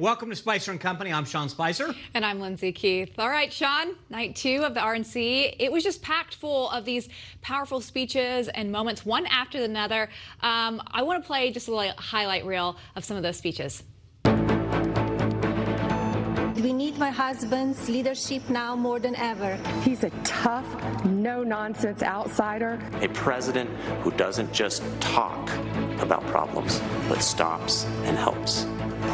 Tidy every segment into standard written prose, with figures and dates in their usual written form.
Welcome to Spicer & Company. I'm Sean Spicer. And I'm Lindsay Keith. All right, Sean, night 2 of the RNC. It was just packed full of these powerful speeches and moments, one after another. I want to play just a highlight reel of some of those speeches. We need my husband's leadership now more than ever. He's a tough, no-nonsense outsider. A president who doesn't just talk about problems, but stops and helps.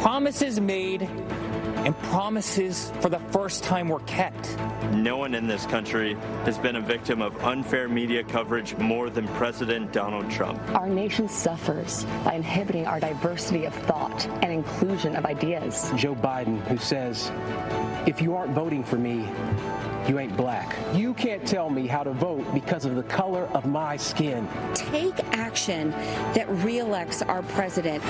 Promises made and promises for the first time were kept. No one in this country has been a victim of unfair media coverage more than President Donald Trump. Our nation suffers by inhibiting our diversity of thought and inclusion of ideas. Joe Biden, who says, if you aren't voting for me, you ain't black. You can't tell me how to vote because of the color of my skin. Take action that reelects our president.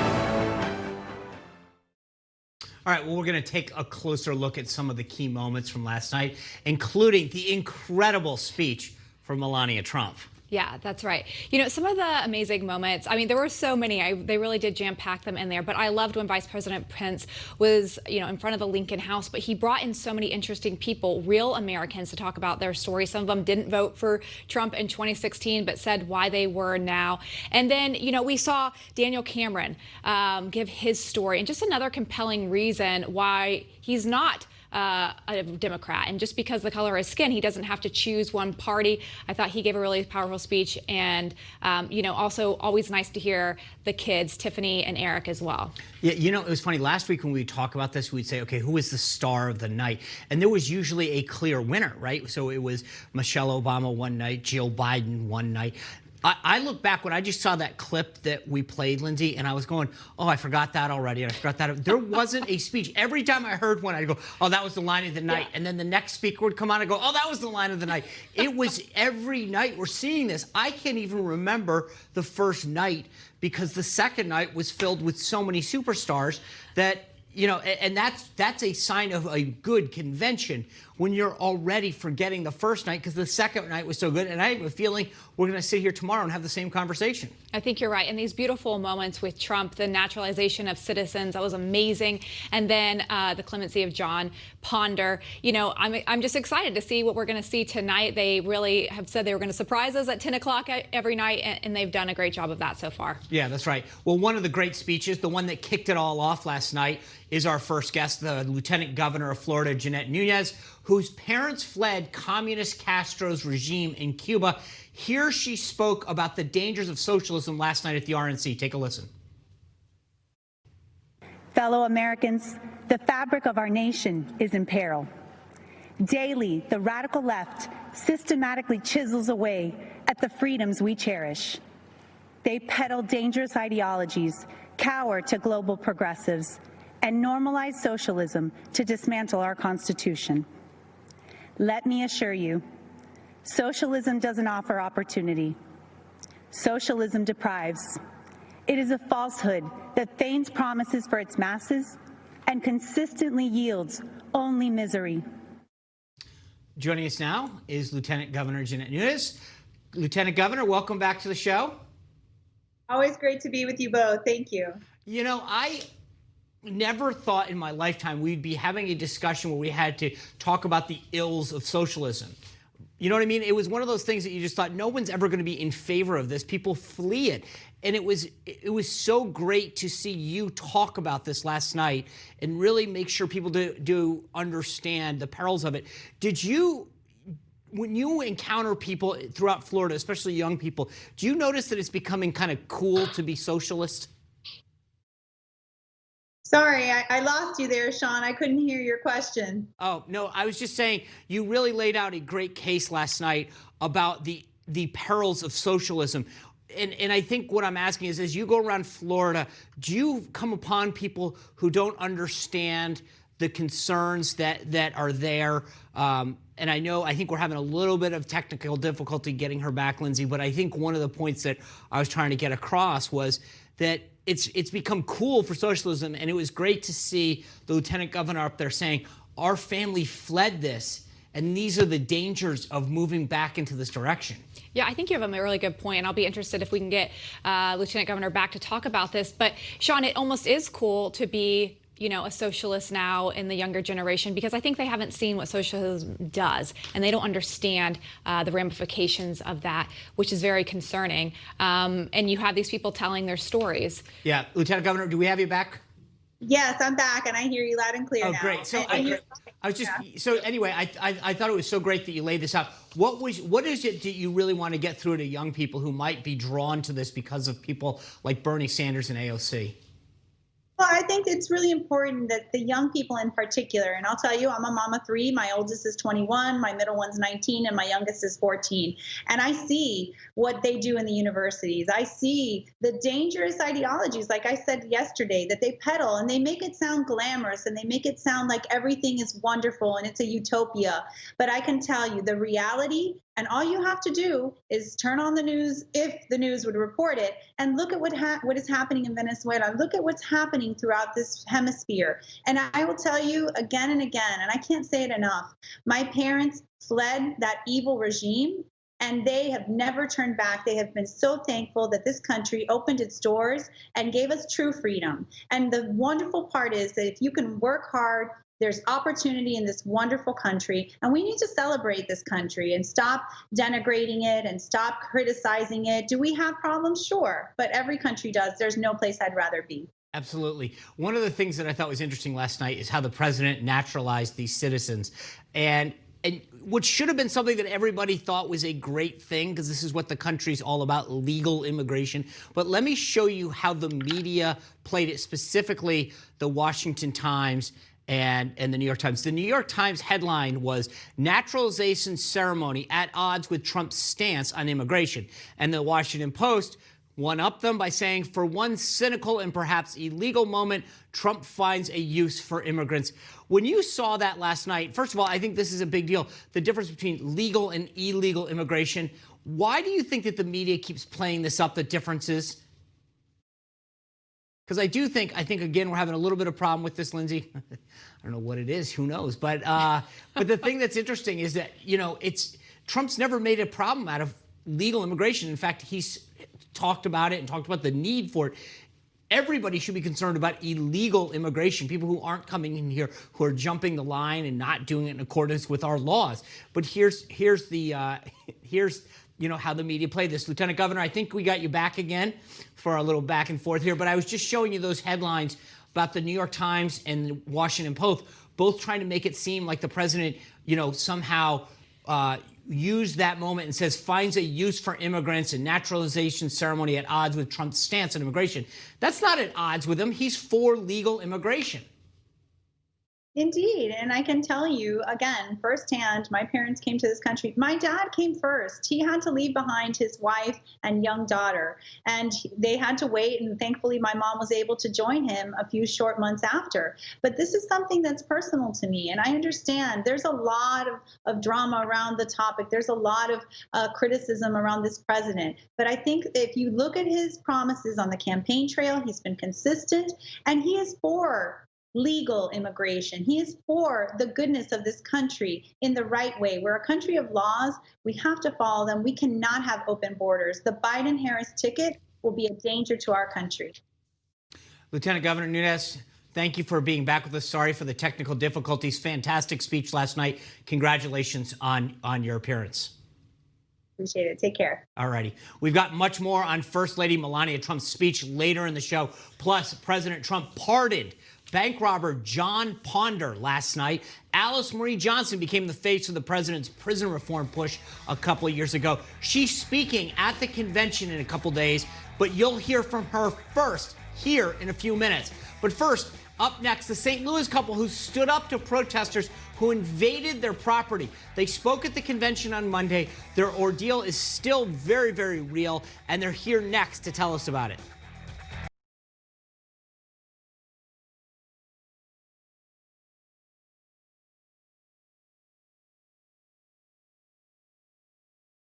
All right, well, we're going to take a closer look at some of the key moments from last night, including the incredible speech from Melania Trump. Yeah, that's right. You know, some of the amazing moments, I mean, there were so many. They really did jam-pack them in there. But I loved when Vice President Pence was, you know, in front of the Lincoln House. But he brought in so many interesting people, real Americans, to talk about their story. Some of them didn't vote for Trump in 2016, but said why they were now. And then, you know, we saw Daniel Cameron give his story. And just another compelling reason why he's not a Democrat, and just because the color of his skin, he doesn't have to choose one party. I thought he gave a really powerful speech, and you know, also always nice to hear the kids, Tiffany and Eric, as well. Yeah, you know, it was funny last week when we talk about this, we'd say, okay, who is the star of the night? And there was usually a clear winner, right? So it was Michelle Obama one night, Jill Biden one night. I look back when I just saw that clip that we played, Lindsay, and I was going, oh, I forgot that already. And I forgot that. There wasn't a speech. Every time I heard one, I'd go, oh, that was the line of the night. Yeah. And then the next speaker would come on and go, oh, that was the line of the night. It was every night we're seeing this. I can't even remember the first night because the second night was filled with so many superstars that, you know, and that's a sign of a good convention when you're already forgetting the first night because the second night was so good. And I have a feeling we're going to sit here tomorrow and have the same conversation. I think you're right. And these beautiful moments with Trump, the naturalization of citizens, that was amazing. And then the clemency of John Ponder. You know, I'm just excited to see what we're going to see tonight. They really have said they were going to surprise us at 10 o'clock every night, and they've done a great job of that so far. Yeah, that's right. Well, one of the great speeches, the one that kicked it all off last night, is our first guest, the Lieutenant Governor of Florida, Jeanette Nuñez, whose parents fled Communist Castro's regime in Cuba. Here she spoke about the dangers of socialism last night at the RNC. Take a listen. Fellow Americans, the fabric of our nation is in peril. Daily, the radical left systematically chisels away at the freedoms we cherish. They peddle dangerous ideologies, cower to global progressives, and normalize socialism to dismantle our Constitution. Let me assure you, socialism doesn't offer opportunity. Socialism deprives. It is a falsehood that feigns promises for its masses and consistently yields only misery. Joining us now is Lieutenant Governor Jeanette Nuñez. Lieutenant Governor, welcome back to the show. Always great to be with you both. Thank you. You know, I never thought in my lifetime we'd be having a discussion where we had to talk about the ills of socialism. You know what I mean? It was one of those things that you just thought no one's ever going to be in favor of this. People flee it. And it was so great to see you talk about this last night and really make sure people do understand the perils of it. Did you, when you encounter people throughout Florida, especially young people, do you notice that it's becoming kind of cool to be socialist? Sorry, I lost you there, Sean. I couldn't hear your question. Oh, no, I was just saying you really laid out a great case last night about the perils of socialism. And I think what I'm asking is, as you go around Florida, do you come upon people who don't understand the concerns that are there? And I think we're having a little bit of technical difficulty getting her back, Lindsay, but I think one of the points that I was trying to get across was that it's become cool for socialism, and it was great to see the lieutenant governor up there saying, our family fled this, and these are the dangers of moving back into this direction. Yeah, I think you have a really good point, and I'll be interested if we can get Lieutenant Governor back to talk about this. But, Sean, it almost is cool to be a socialist now in the younger generation, because I think they haven't seen what socialism does, and they don't understand the ramifications of that, which is very concerning. And you have these people telling their stories. Yeah, Lieutenant Governor, do we have you back? Yes, I'm back, and I hear you loud and clear now. Oh, great. So so anyway, I thought it was so great that you laid this out. What is it that you really want to get through to young people who might be drawn to this because of people like Bernie Sanders and AOC? Well, I think it's really important that the young people in particular, and I'll tell you, I'm a mom of 3. My oldest is 21, my middle one's 19, and my youngest is 14. And I see what they do in the universities. I see the dangerous ideologies, like I said yesterday, that they peddle, and they make it sound glamorous, and they make it sound like everything is wonderful and it's a utopia. But I can tell you the reality, and all you have to do is turn on the news, if the news would report it, and look at what is happening in Venezuela. Look at what's happening throughout this hemisphere. And I will tell you again and again, and I can't say it enough, my parents fled that evil regime, and they have never turned back. They have been so thankful that this country opened its doors and gave us true freedom. And the wonderful part is that if you can work hard, there's opportunity in this wonderful country, and we need to celebrate this country and stop denigrating it and stop criticizing it. Do we have problems? Sure, but every country does. There's no place I'd rather be. Absolutely. One of the things that I thought was interesting last night is how the president naturalized these citizens. And which should have been something that everybody thought was a great thing, because this is what the country's all about, legal immigration. But let me show you how the media played it, specifically the Washington Times and the New York Times. The New York Times headline was "Naturalization Ceremony at Odds with Trump's Stance on Immigration." And the Washington Post one-upped them by saying, "For one cynical and perhaps illegal moment, Trump finds a use for immigrants." When you saw that last night, first of all, I think this is a big deal, the difference between legal and illegal immigration. Why do you think that the media keeps playing this up, the differences? Because I think, again, we're having a little bit of problem with this, Lindsay. I don't know what it is. Who knows? But the thing that's interesting is that, Trump's never made a problem out of legal immigration. In fact, he's talked about it and talked about the need for it. Everybody should be concerned about illegal immigration, people who aren't coming in here, who are jumping the line and not doing it in accordance with our laws. But here's how the media play this. Lieutenant Governor, I think we got you back again for a little back and forth here, but I was just showing you those headlines about the New York Times and the Washington Post, both trying to make it seem like the president, somehow used that moment and says finds a use for immigrants and naturalization ceremony at odds with Trump's stance on immigration. That's not at odds with him. He's for legal immigration. Indeed. And I can tell you, again, firsthand, my parents came to this country. My dad came first. He had to leave behind his wife and young daughter, and they had to wait. And thankfully, my mom was able to join him a few short months after. But this is something that's personal to me. And I understand there's a lot of drama around the topic. There's a lot of criticism around this president. But I think if you look at his promises on the campaign trail, he's been consistent, and he is for legal immigration. He is for the goodness of this country in the right way. We're a country of laws. We have to follow them. We cannot have open borders. The Biden-Harris ticket will be a danger to our country. Lieutenant Governor Nuñez, thank you for being back with us. Sorry for the technical difficulties. Fantastic speech last night. Congratulations on your appearance. Appreciate it. Take care. All righty. We've got much more on First Lady Melania Trump's speech later in the show. Plus, President Trump pardoned bank robber John Ponder last night. Alice Marie Johnson became the face of the president's prison reform push a couple of years ago. She's speaking at the convention in a couple days, but you'll hear from her first here in a few minutes. But first, up next, the St. Louis couple who stood up to protesters who invaded their property. They spoke at the convention on Monday. Their ordeal is still very, very real, and they're here next to tell us about it.